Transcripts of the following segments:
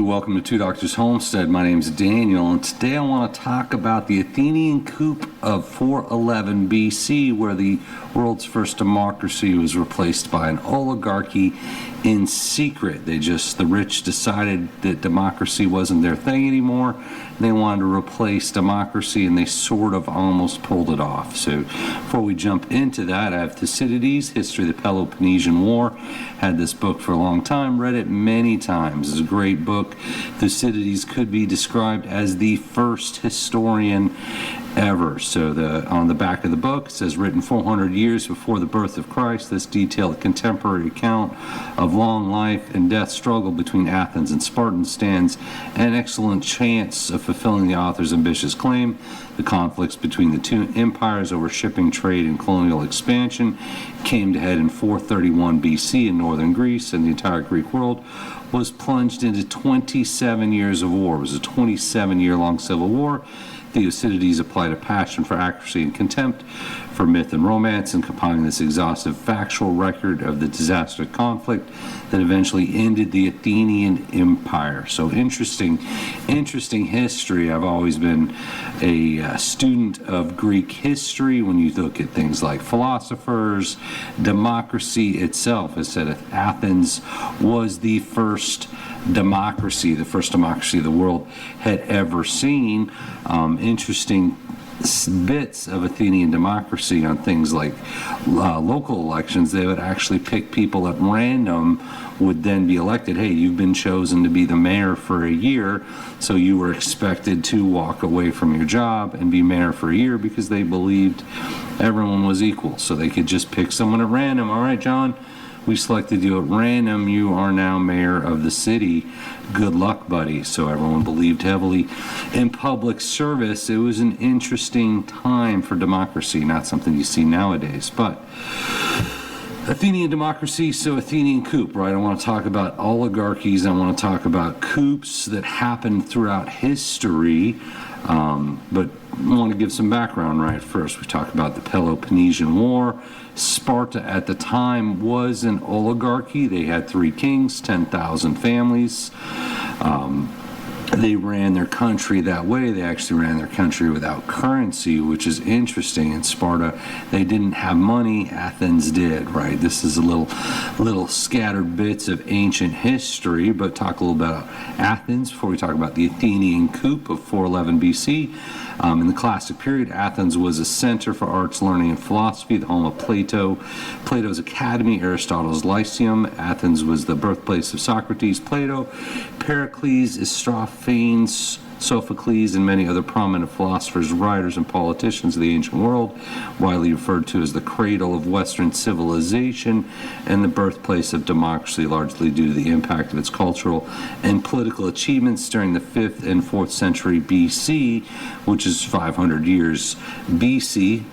welcome to Two Doctors Homestead. My name is Daniel, and today I want to talk about the Athenian coup of 411 BC, where the world's first democracy was replaced by an oligarchy in secret. The rich decided that democracy wasn't their thing anymore. They wanted to replace democracy, and they sort of almost pulled it off. So before we jump into that, I have Thucydides, History of the Peloponnesian War. Had this book for a long time, read it many times. It's a great book. Thucydides could be described as the first historian ever. So on the back of the book it says, written 400 years before the birth of Christ, this detailed contemporary account of long life and death struggle between Athens and Sparta stands an excellent chance of fulfilling the author's ambitious claim. The conflicts between the two empires over shipping trade and colonial expansion came to head in 431 BC in northern Greece, and the entire Greek world was plunged into 27 years of war. It was a 27-year-long civil war. Thucydides applied a passion for accuracy and contempt for myth and romance, and compiling this exhaustive factual record of the disastrous conflict that eventually ended the Athenian Empire. So interesting history. I've always been a student of Greek history. When you look at things like philosophers, democracy itself, as said, Athens was the first democracy the world had ever seen. Interesting bits of Athenian democracy on things like local elections. They would actually pick people at random, would then be elected. Hey, you've been chosen to be the mayor for a year, so you were expected to walk away from your job and be mayor for a year, because they believed everyone was equal. So they could just pick someone at random. All right, John, we selected you at random. You are now mayor of the city. Good luck, buddy. So everyone believed heavily in public service. It was an interesting time for democracy, not something you see nowadays. But Athenian democracy, so Athenian coup, right? I want to talk about oligarchies. I want to talk about coups that happened throughout history. But I want to give some background right first. We talk about the Peloponnesian War. Sparta at the time was an oligarchy. They had 3 kings, 10,000 families. They ran their country that way. They actually ran their country without currency, which is interesting. In Sparta, they didn't have money. Athens did, right? This is a little scattered bits of ancient history, but talk a little about Athens before we talk about the Athenian coup of 411 BC. In the classic period, Athens was a center for arts, learning, and philosophy, the home of Plato, Plato's Academy, Aristotle's Lyceum. Athens was the birthplace of Socrates, Plato, Pericles, Shtf, Sophocles, and many other prominent philosophers, writers, and politicians of the ancient world, widely referred to as the cradle of Western civilization and the birthplace of democracy, largely due to the impact of its cultural and political achievements during the 5th and 4th century BC, which is 500 years BC,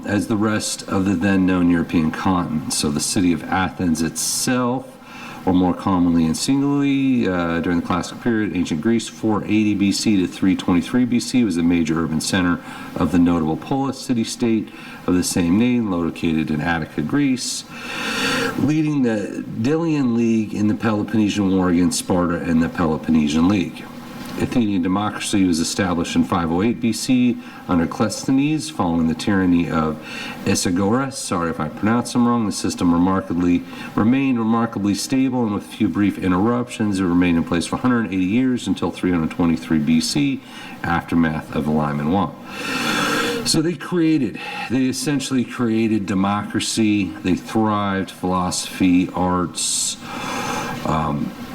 as the rest of the then known European continent. So the city of Athens itself, or more commonly and singularly, during the classic period, ancient Greece, 480 BC to 323 BC, was a major urban center of the notable polis city-state of the same name, located in Attica, Greece, leading the Delian League in the Peloponnesian War against Sparta and the Peloponnesian League. Athenian democracy was established in 508 BC under Cleisthenes, following the tyranny of Isagoras. Sorry if I pronounced them wrong. The system remained remarkably stable, and with a few brief interruptions, it remained in place for 180 years until 323 BC, aftermath of the Lyman War. So they essentially created democracy. They thrived, philosophy, arts,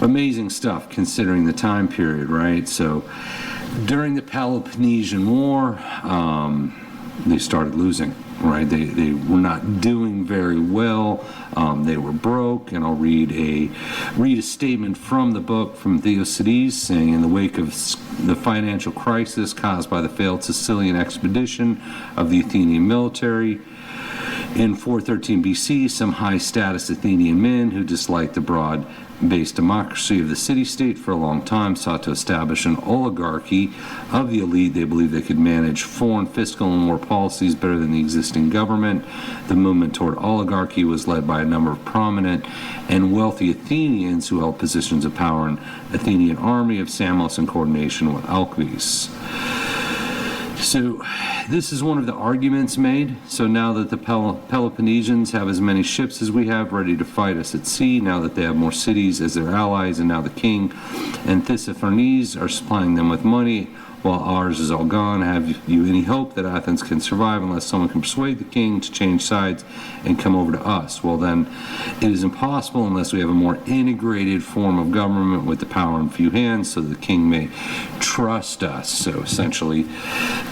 amazing stuff considering the time period, right? So during the Peloponnesian War, they started losing, right? They were not doing very well. They were broke, and I'll read a statement from the book from Thucydides, saying, in the wake of the financial crisis caused by the failed Sicilian expedition of the Athenian military, in 413 BC, some high-status Athenian men who disliked the broad based democracy of the city-state for a long time, sought to establish an oligarchy of the elite. They believed they could manage foreign, fiscal, and war policies better than the existing government. The movement toward oligarchy was led by a number of prominent and wealthy Athenians who held positions of power in Athenian army of Samos in coordination with Alcibiades. So this is one of the arguments made. So now that the Peloponnesians have as many ships as we have ready to fight us at sea, now that they have more cities as their allies, and now the king and Tissaphernes are supplying them with money, while ours is all gone, have you any hope that Athens can survive unless someone can persuade the king to change sides and come over to us? Well, then it is impossible unless we have a more integrated form of government with the power in few hands so that the king may trust us. So essentially,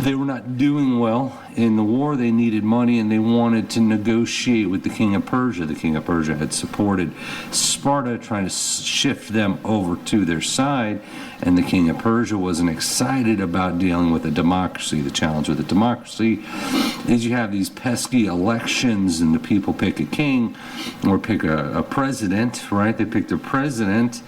they were not doing well in the war. They needed money and they wanted to negotiate with the king of Persia. The king of Persia had supported Sparta, trying to shift them over to their side, and the king of Persia wasn't excited about dealing with a democracy. The challenge with a democracy is you have these pesky elections and the people pick a king or pick a president, right? They pick their president,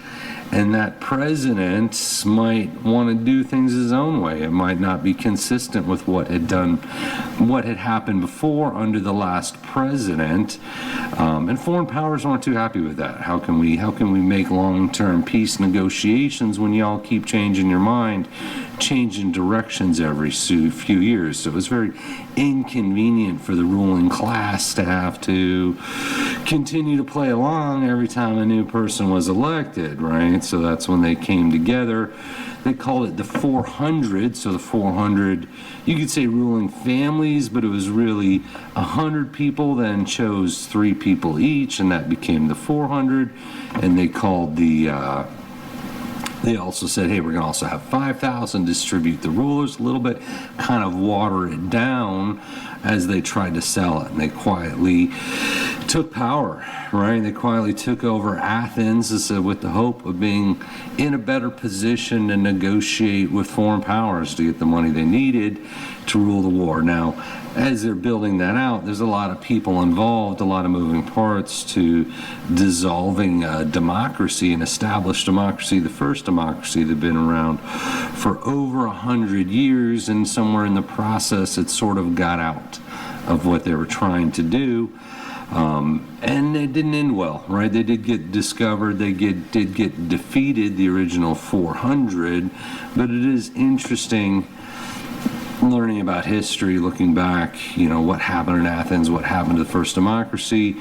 and that president might want to do things his own way. It might not be consistent with what had happened before under the last president, and foreign powers aren't too happy with that. How can we make long-term peace negotiations when y'all keep changing your mind, changing directions every few years? So it was very inconvenient for the ruling class to have to continue to play along every time a new person was elected, right? So that's when they came together. They called it the 400. So the 400, you could say ruling families, but it was really 100 people then chose 3 people each, and that became the 400. And they called they also said, hey, we're going to also have 5,000, distribute the rulers a little bit, kind of water it down as they tried to sell it. And they quietly took power, right? They quietly took over Athens with the hope of being in a better position to negotiate with foreign powers to get the money they needed to rule the war. Now, as they're building that out, there's a lot of people involved, a lot of moving parts to dissolving democracy, an established democracy, the first democracy that had been around for over 100 years, and somewhere in the process it sort of got out of what they were trying to do. And it didn't end well, right? They did get discovered, they did get defeated, the original 400, but it is interesting learning about history, looking back, what happened in Athens, what happened to the first democracy.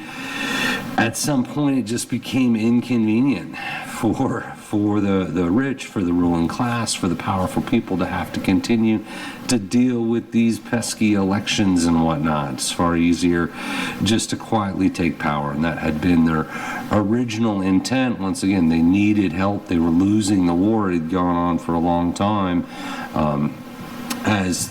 At some point, it just became inconvenient for the rich, for the ruling class, for the powerful people to have to continue to deal with these pesky elections and whatnot. It's far easier just to quietly take power, and that had been their original intent. Once again, they needed help. They were losing the war. It had gone on for a long time. As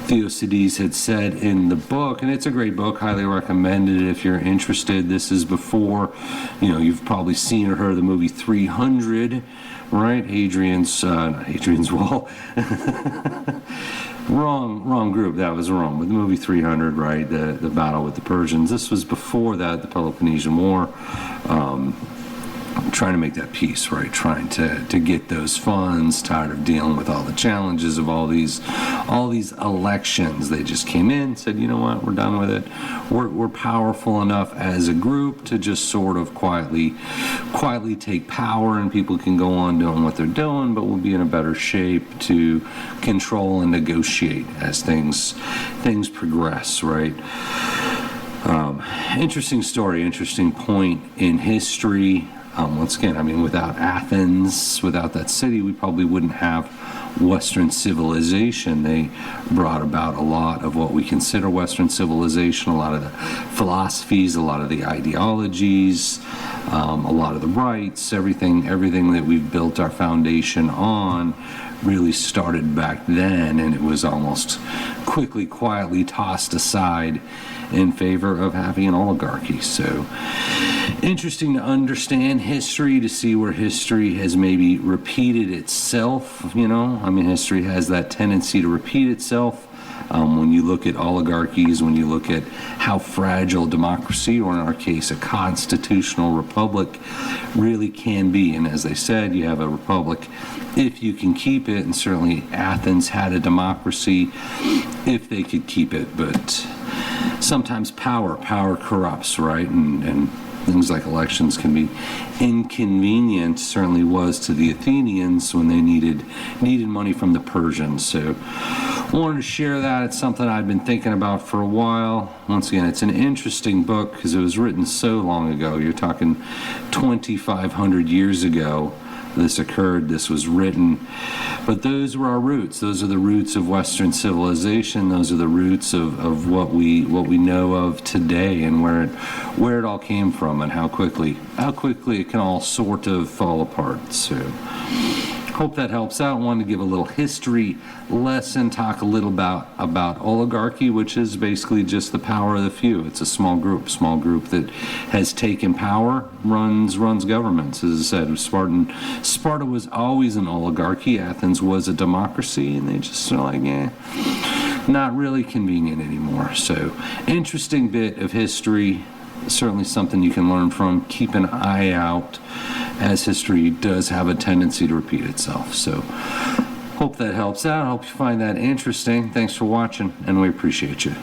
Thucydides had said in the book, and it's a great book, highly recommended if you're interested. This is before, you've probably seen or heard of the movie 300, right? Not Hadrian's Wall. Wrong group, that was wrong. But the movie 300, right, the battle with the Persians. This was before that, the Peloponnesian War. Trying to make that peace, right? Trying to get those funds, tired of dealing with all the challenges of all these elections. They just came in, said, you know what, we're done with it. We're powerful enough as a group to just sort of quietly take power, and people can go on doing what they're doing, but we'll be in a better shape to control and negotiate as things progress, right? Interesting story, interesting point in history. Once again, without Athens, without that city, we probably wouldn't have Western civilization. They brought about a lot of what we consider Western civilization, a lot of the philosophies, a lot of the ideologies, a lot of the rights, everything that we've built our foundation on really started back then, and it was almost quietly tossed aside in favor of having an oligarchy. So interesting to understand history, to see where history has maybe repeated itself. History has that tendency to repeat itself. When you look at oligarchies, when you look at how fragile democracy, or in our case, a constitutional republic, really can be. And as they said, you have a republic if you can keep it, and certainly Athens had a democracy if they could keep it. But sometimes power corrupts, right? And things like elections can be inconvenient, certainly was to the Athenians when they needed money from the Persians. So I wanted to share that. It's something I've been thinking about for a while. Once again, it's an interesting book because it was written so long ago. You're talking 2,500 years ago. This occurred, this was written, but those were our roots. Those are the roots of Western civilization. Those are the roots of what we know of today, and where it all came from, and how quickly it can all sort of fall apart. So hope that helps out. I wanted to give a little history lesson, talk a little about oligarchy, which is basically just the power of the few. It's a small group that has taken power, runs governments. As I said, Sparta was always an oligarchy. Athens was a democracy, and they just are like, not really convenient anymore. So interesting bit of history. Certainly something you can learn from. Keep an eye out, as history does have a tendency to repeat itself. So hope that helps out. Hope you find that interesting. Thanks for watching, and we appreciate you.